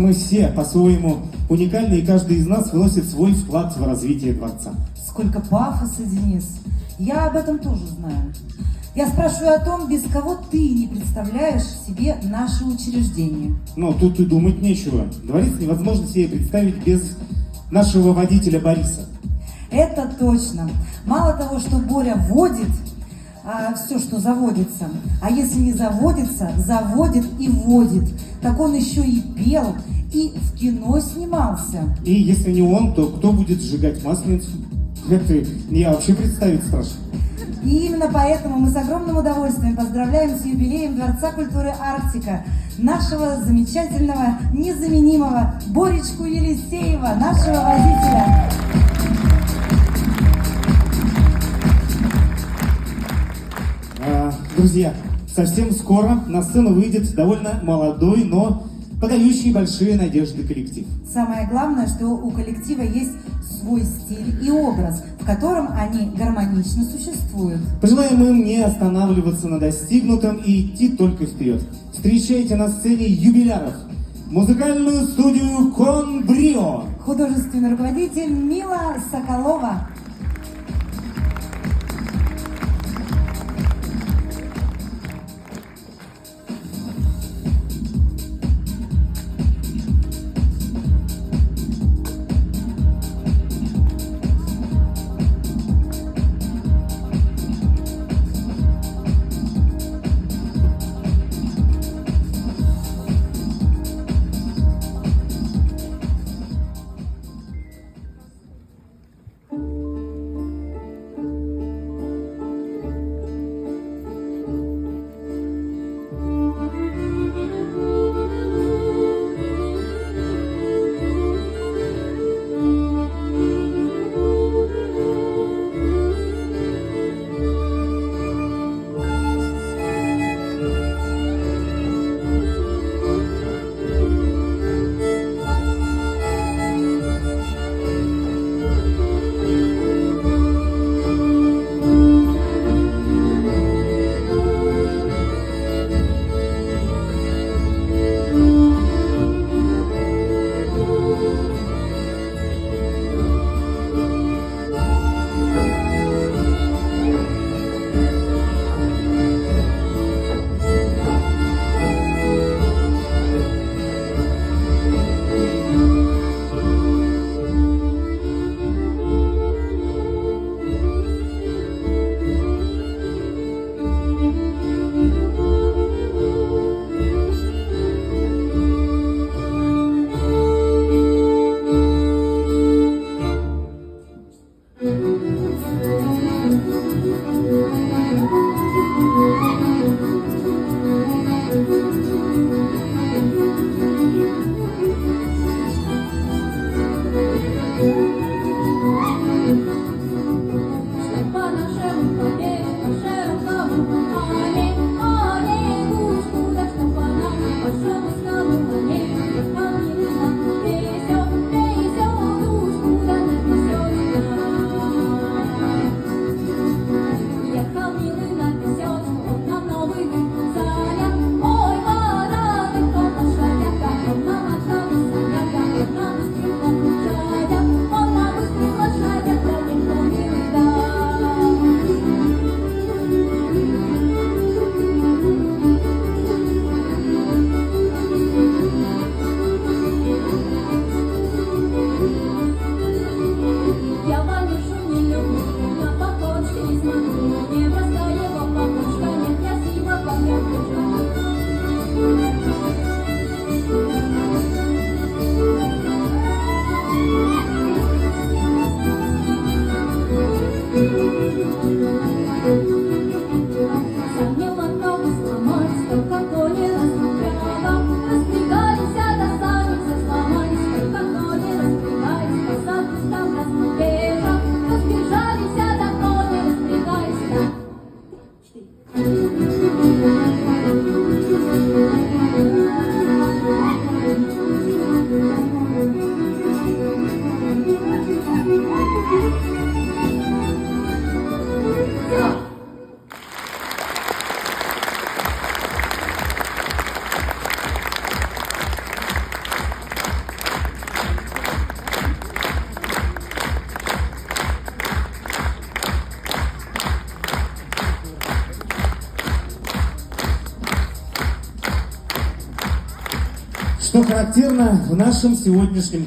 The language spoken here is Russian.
Мы все по-своему уникальны, и каждый из нас вносит свой вклад в развитие дворца. Сколько пафоса, Денис. Я об этом тоже знаю. Я спрашиваю о том, без кого ты не представляешь себе наше учреждение. Но тут и думать нечего. Дворец невозможно себе представить без нашего водителя Бориса. Это точно. Мало того, что Боря водит все, что заводится, а если не заводится, заводит и водит. Так он еще и пел, и в кино снимался. И если не он, то кто будет сжигать масленицу? Это я вообще представить страшно. И именно поэтому мы с огромным удовольствием поздравляем с юбилеем Дворца культуры «Арктика» нашего замечательного, незаменимого Боречку Елисеева, нашего водителя. Друзья, совсем скоро на сцену выйдет довольно молодой, но подающий большие надежды коллектив. Самое главное, что у коллектива есть свой стиль и образ, в котором они гармонично существуют. Пожелаем им не останавливаться на достигнутом и идти только вперед. Встречайте на сцене юбиляров, музыкальную студию «Конбрио». Художественный руководитель Мила Соколова. Что характерно в нашем сегодняшнем